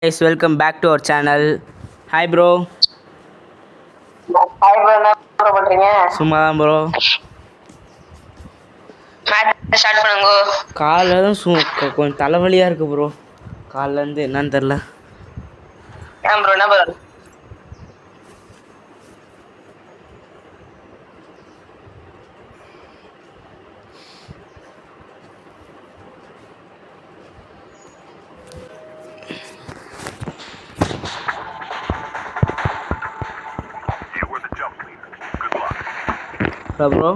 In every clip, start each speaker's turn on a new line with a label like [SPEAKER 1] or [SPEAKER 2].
[SPEAKER 1] Guys, welcome back to our channel. Hi bro.
[SPEAKER 2] Hi bro, என்ன bro பண்றீங்க?
[SPEAKER 1] சும்மா தான் ப்ரோ.
[SPEAKER 2] மேட்ச் ஸ்டார்ட் பண்ணுங்க.
[SPEAKER 1] காலைல தான் கொஞ்சம் தலைவலியாக இருக்குது ப்ரோ. காலைலேருந்து என்னன்னு தெரில.
[SPEAKER 2] ஏன் ப்ரோ, என்ன ப்ரோ?
[SPEAKER 1] ப்ரோ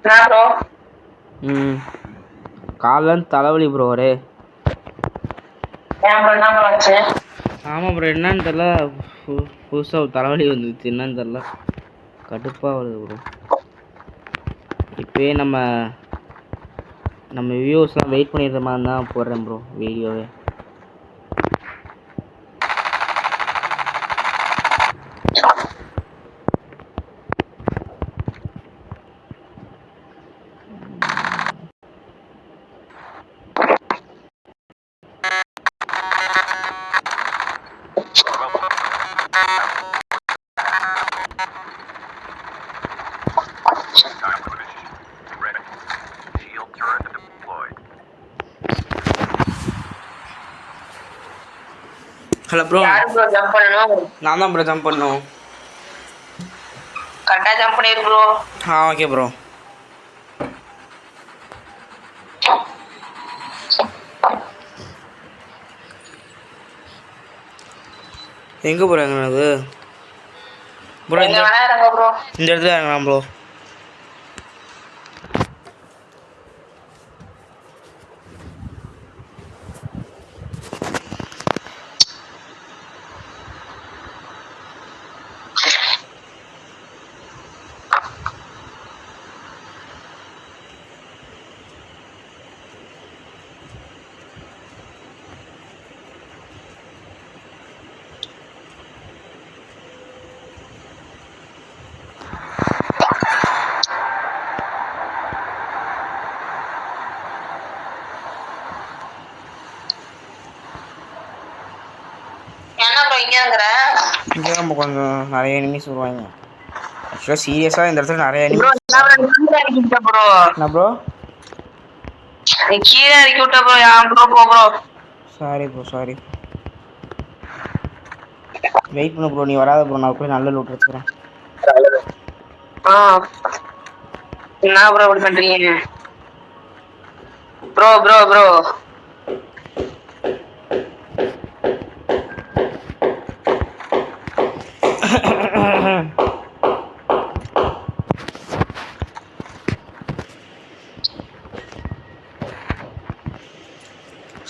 [SPEAKER 2] என்ன ப்ரோ?
[SPEAKER 1] காலைலேருந்து தலைவலி ப்ரோ ஒரே.
[SPEAKER 2] ஏன் ப்ரோ, என்ன ப்ரோ ஆச்சு?
[SPEAKER 1] ஆமாம் ப்ரோ, என்னன்னு தெரில. புதுசாக ஒரு தலைவலி வந்துச்சு, என்னன்னு தெரில. கடுப்பாக வருது ப்ரோ. இப்போயே நம்ம வியூவர்ஸ்லாம் வெயிட் பண்ணிடுற மாதிரி தான் போடுறேன் ப்ரோ வீடியோவே. Hello bro.
[SPEAKER 2] யாரு ப்ரோ ஜம்ப் பண்ணணும்?
[SPEAKER 1] நான் தான் ப்ரோ ஜம்ப் பண்ணணும்.
[SPEAKER 2] கரெக்டா ஜம்ப் பண்ணிரு ப்ரோ.
[SPEAKER 1] Okay bro. எங்கே ப்ரோ இறங்குனது ப்ரோ?
[SPEAKER 2] எங்க வேணா இறங்க ப்ரோ.
[SPEAKER 1] இந்த இடத்துல இறங்கலாம் ப்ரோ.
[SPEAKER 2] என்ன ப்ரோ இங்க இருக்கிற?
[SPEAKER 1] இங்கே தான் கொஞ்சம் நிறைய எனிமீஸ் வருவாங்க. ஆக்சுவலாக சீரியஸாக இந்த இடத்துல நிறைய
[SPEAKER 2] ப்ரோ,
[SPEAKER 1] எனிமீஸ்.
[SPEAKER 2] என்ன ப்ரோ கீழே இறக்கி விட்ட ப்ரோ?
[SPEAKER 1] என்ன ப்ரோ?
[SPEAKER 2] நீ கீழே இறக்கி விட்ட ப்ரோ. ஏன் ப்ரோ போ bro?
[SPEAKER 1] Sorry bro, sorry. Wait பண்ணு ப்ரோ, நீ வராத ப்ரோ. நான் போய் நல்ல லூட் வச்சுக்கிறேன்.
[SPEAKER 2] ஆ, என்ன ப்ரோ இப்படி பண்றீங்க? ப்ரோ ப்ரோ ப்ரோ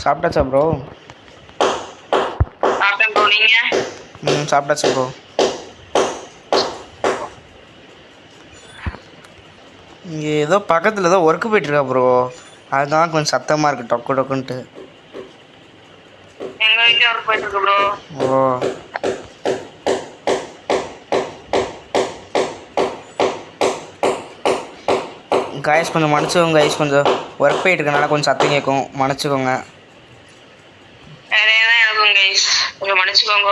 [SPEAKER 1] சாப்பிட்டாச்சா ப்ரோ?
[SPEAKER 2] சாப்பிட்டேன் ப்ரோ. நீங்க?
[SPEAKER 1] சாப்பிட்டாச்சு ப்ரோ. இங்கே ஏதோ பக்கத்தில் ஏதோ ஒர்க்கு போயிட்டுருக்கா ப்ரோ. அதுதான் கொஞ்சம் சத்தமாக இருக்குது, டொக்கு டொக்குன்ட்டு.
[SPEAKER 2] எங்க வீட்டுல ஒர்க் போயிட்டு இருக்கு ப்ரோ.
[SPEAKER 1] ஓ, கைஸ் கொஞ்சம் மன்னிச்சுக்கோங்க. கைஸ் கொஞ்சம் ஒர்க் போயிட்டு இருக்கனால கொஞ்சம் சத்தம் கேட்கும், மன்னிச்சுக்கோங்க.
[SPEAKER 2] வேற ஏதாவது இருக்கும் கைஸ், கொஞ்சம் மன்னிச்சுக்கோங்க.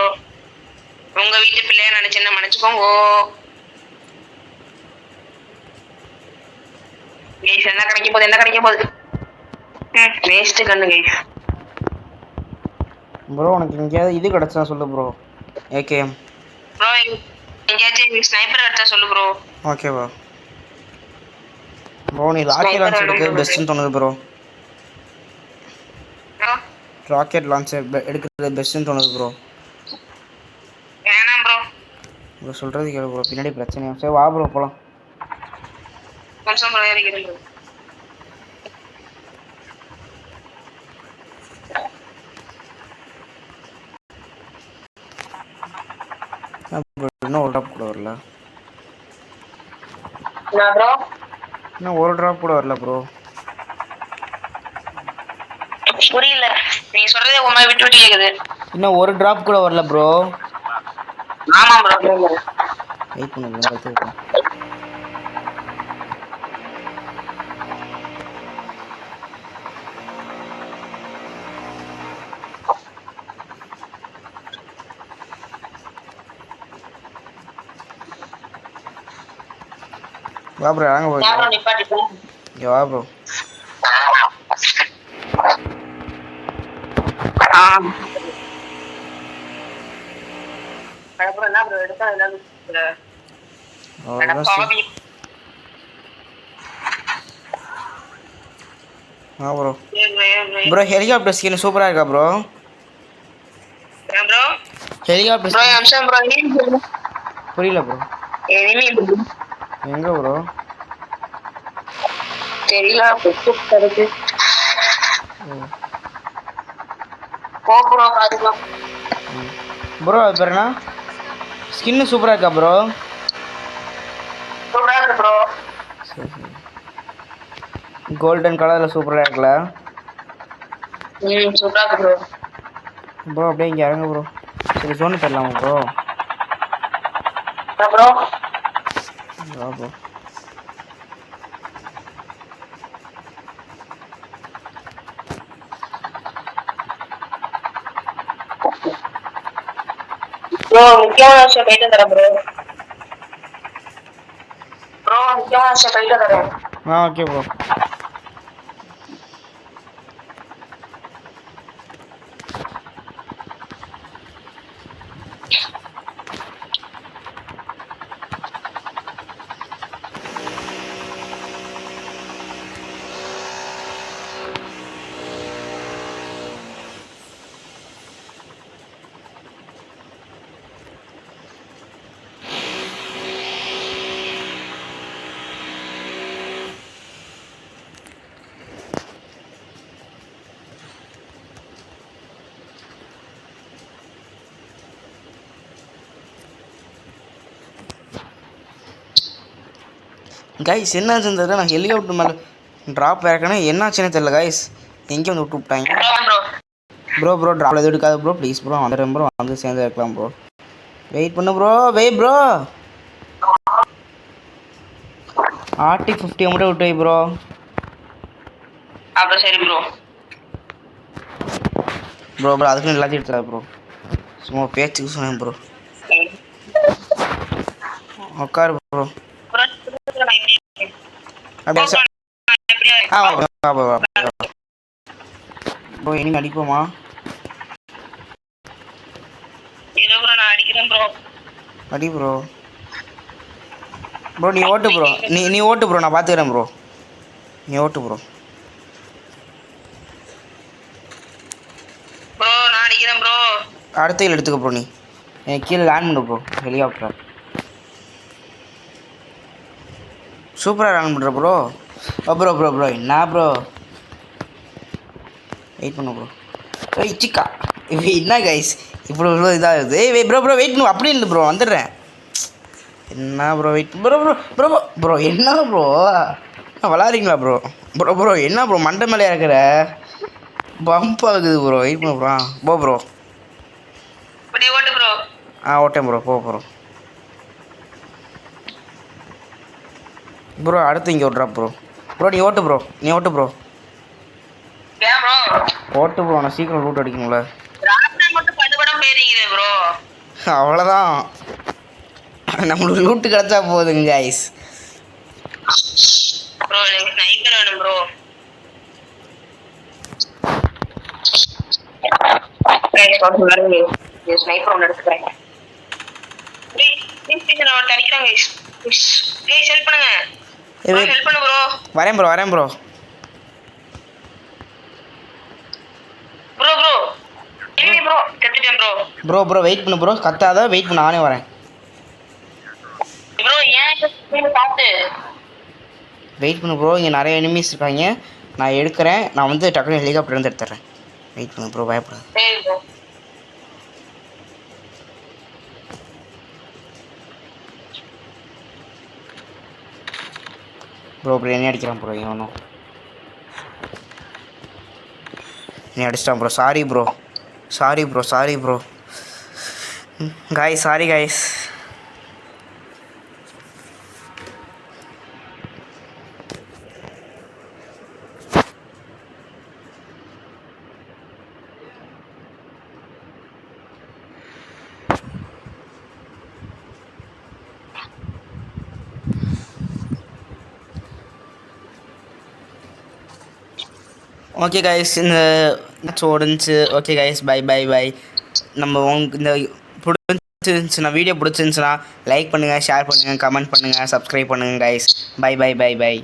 [SPEAKER 2] உங்க வீட்டு பிள்ளையா நினைச்சேன்னா மன்னிச்சுக்கோங்க கைஸ். என்ன கிடைக்க போகுது, என்ன கிடைக்க போகுது? வேஸ்ட் கண்ணு கைஸ்.
[SPEAKER 1] ப்ரோ உனக்கு எங்கேயாவது இது கிடச்சா சொல்லு ப்ரோ. ஏகேஎம்
[SPEAKER 2] ப்ரோ எங்கேயாச்சும் ஸ்னைப்பர் எடுத்தா சொல்லு ப்ரோ.
[SPEAKER 1] ஓகேவா ப்ரோ? நீ ராக்கெட்
[SPEAKER 2] ஸ்னைப்பர்
[SPEAKER 1] லான்ச்
[SPEAKER 2] வேணும்
[SPEAKER 1] எடுக்க
[SPEAKER 2] ப்ரோ.
[SPEAKER 1] பெஸ்ட்டுன்னு தோணுது ப்ரோ.
[SPEAKER 2] ப்ரோ
[SPEAKER 1] ராக்கெட் லான்ச்சர் எடுக்கிறது பெஸ்ட்டுன்னு தோணுது ப்ரோ.
[SPEAKER 2] வேணாம் ப்ரோ.
[SPEAKER 1] ப்ரோ சொல்கிறது கேளு ப்ரோ, பின்னாடி பிரச்சனை. சரி வா ப்ரோ போகலாம்.
[SPEAKER 2] கொஞ்சம் ப்ரோ ஏறிக்கிறேன் ப்ரோ.
[SPEAKER 1] ப்ரோ இன்னும் ஒரு ட்ராப் கூட வரல.
[SPEAKER 2] என்ன ப்ரோ?
[SPEAKER 1] இன்னும் ஒரு ட்ராப் கூட வரல ப்ரோ.
[SPEAKER 2] புரியல, நீங்க சொல்றதே உங்க மாதிரி விட்டு விட்டு கேக்குது.
[SPEAKER 1] இன்னும் ஒரு ட்ராப் கூட வரல ப்ரோ.
[SPEAKER 2] ஆமா ப்ரோ.
[SPEAKER 1] வெயிட் பண்ணு ப்ரோ, கற்று வைப்போம். வா ப்ரோ வாங்க ப்ரோ
[SPEAKER 2] நான் நிப்பாட்டிட்டேன்.
[SPEAKER 1] இங்கே வா ப்ரோ
[SPEAKER 2] அப்புறம் என்ன ப்ரோ எடுத்தா எல்லாரும்
[SPEAKER 1] ஆ ப்ரோ ப்ரோ ஹெலிகாப்டர் ஸ்கின் சூப்பராக இருக்கா bro
[SPEAKER 2] bro
[SPEAKER 1] helicopter
[SPEAKER 2] bro
[SPEAKER 1] skin
[SPEAKER 2] அம்சம் ப்ரோ
[SPEAKER 1] புரியல ப்ரோ
[SPEAKER 2] எனிமி
[SPEAKER 1] எங்கே ப்ரோ
[SPEAKER 2] தெரியல இருக்கு போ ப்ரோ பாத்துக்கலாம்
[SPEAKER 1] ப்ரோ அது பேர் என்ன ஸ்கின்னு சூப்பராக இருக்கா ப்ரோ
[SPEAKER 2] சூப்பரா இருக்கு ப்ரோ
[SPEAKER 1] சரி சரி கோல்டன் கலரில் சூப்பராக இருக்குல்ல
[SPEAKER 2] சூப்பரா இருக்கு ப்ரோ
[SPEAKER 1] ப்ரோ அப்படியே இங்கே இறங்க ப்ரோ சரி ஜோனு போயிடலாமா ப்ரோ
[SPEAKER 2] ப்ரோ
[SPEAKER 1] வா ப்ரோ
[SPEAKER 2] ப்ரோ முக்கியமான விஷயம் போயிட்டு தரேன் ப்ரோ முக்கியமான விஷயம் போயிட்டு தரேன்
[SPEAKER 1] ஆ ஓகே ப்ரோ கைஸ் என்னாச்சுன்னு தெரியல நான் ஹெலிகாப்டர் மேலே ட்ராப் இறக்கணும் என்னாச்சுன்னு தெரியல கைஸ் எங்கே வந்து விட்டு விட்டாங்க ப்ரோ ட்ராப் எதுவும் எடுக்காது ப்ரோ ப்ளீஸ் ப்ரோ வந்துடுறேன் ப்ரோ வந்து சேர்ந்து இருக்கலாம் ப்ரோ வெயிட் பண்ணு ப்ரோ வெயிட் ப்ரோ ஆர்டி 50 மட்டும் விட்டு வை ப்ரோ
[SPEAKER 2] அப்போ சரி ப்ரோ
[SPEAKER 1] ப்ரோ அதுக்குன்னு எல்லாத்தையும் எடுத்துடா ப்ரோ சும்மா பேச்சுக்கு சொன்னேன் ப்ரோ உட்காரு ப்ரோ அப்படியே ப்ரோ இனிமே அடிப்போமா
[SPEAKER 2] நான் அடிக்கிறேன் ப்ரோ
[SPEAKER 1] அடி ப்ரோ ப்ரோ நீ ஓட்டு ப்ரோ நீ ஓட்டு ப்ரோ நான் பார்த்துக்கிறேன் ப்ரோ நீ ஓட்டு ப்ரோ
[SPEAKER 2] நான் அடிக்கிறேன் ப்ரோ
[SPEAKER 1] அடுத்த கீழே எடுத்துக்க ப்ரோ நீ எனக்கு கீழே லேண்ட் பண்ணு ப்ரோ ஹெலிகாப்டர் சூப்பராக லேண்ட் பண்ணுற ப்ரோ ப்ரோ என்ன ப்ரோ வெயிட் பண்ணு ப்ரோ ஏய் சிக்கா என்ன கைஸ் இப்படி இவ்வளோ இதாகுது ஏய் ப்ரோ வெயிட் பண்ணு அப்படி இல்லை ப்ரோ வந்துடுறேன் என்ன ப்ரோ வெயிட் ப்ரோ என்ன ப்ரோ விளாட்றீங்களா ப்ரோ என்ன ப்ரோ மண்டை மேலே இருக்கிற பம்ப் ஆகுது ப்ரோ வெயிட் பண்ணு ப்ரோ ப்ரோ
[SPEAKER 2] ஓட்டு ப்ரோ
[SPEAKER 1] ஓட்டேன் ப்ரோ ப்ரோ அடுத்து இங்கே ஒரு ட்ராப் ப்ரோ நீ ஓட்டு ப்ரோ
[SPEAKER 2] ஏன் ப்ரோ
[SPEAKER 1] ஓட்டு ப்ரோ நான் சீக்கிரம் ரூட் அடிக்கணும்ல
[SPEAKER 2] ராட்னா மட்டும் படுபடம் போயிருக்கீங்க ப்ரோ
[SPEAKER 1] அவ்வளோதான் நம்மளுக்கு லூட்டு கிடச்சா போதுங்க கைஸ்
[SPEAKER 2] ப்ரோ எனக்கு ஸ்னைப்பர் வேணும் ப்ரோ ஸ்னைப்பர் ஒன்று எடுத்துக்கிறேன் அடிக்கிறாங்க ஹெல்ப் பண்ணுங்க ஹெல்ப் பண்ணு ப்ரோ
[SPEAKER 1] வரேன் ப்ரோ
[SPEAKER 2] எனிமி ப்ரோ கத்திட்டேன்
[SPEAKER 1] ப்ரோ வெயிட் பண்ணு ப்ரோ கத்தாத வெயிட் பண்ண நானே வரேன்
[SPEAKER 2] ப்ரோ ஏன் பார்த்து
[SPEAKER 1] வெயிட் பண்ணு ப்ரோ இங்கே நிறைய எனிமீஸ் இருக்காங்க நான் எடுக்கிறேன் நான் வந்து டக்குனு ஹெலிகாப்டர் வந்து எடுத்துறேன் வெயிட் பண்ணு ப்ரோ பயப்படாது
[SPEAKER 2] சரி
[SPEAKER 1] ப்ரோ என்ன அடிக்கிறான் ப்ரோ இவனும் நீ அடிச்சிட்டான் bro sorry bro sorry guys okay guys இந்த மேட்ச் ஓடுச்சு. Okay guys bye bye bye. நம்ம இந்த பிடிச்சிருந்துச்சுன்னா வீடியோ பிடிச்சிருந்துச்சுன்னா லைக் பண்ணுங்கள், ஷேர் பண்ணுங்கள், கமெண்ட் பண்ணுங்கள், சப்ஸ்கிரைப் பண்ணுங்கள் guys. Bye bye bye by.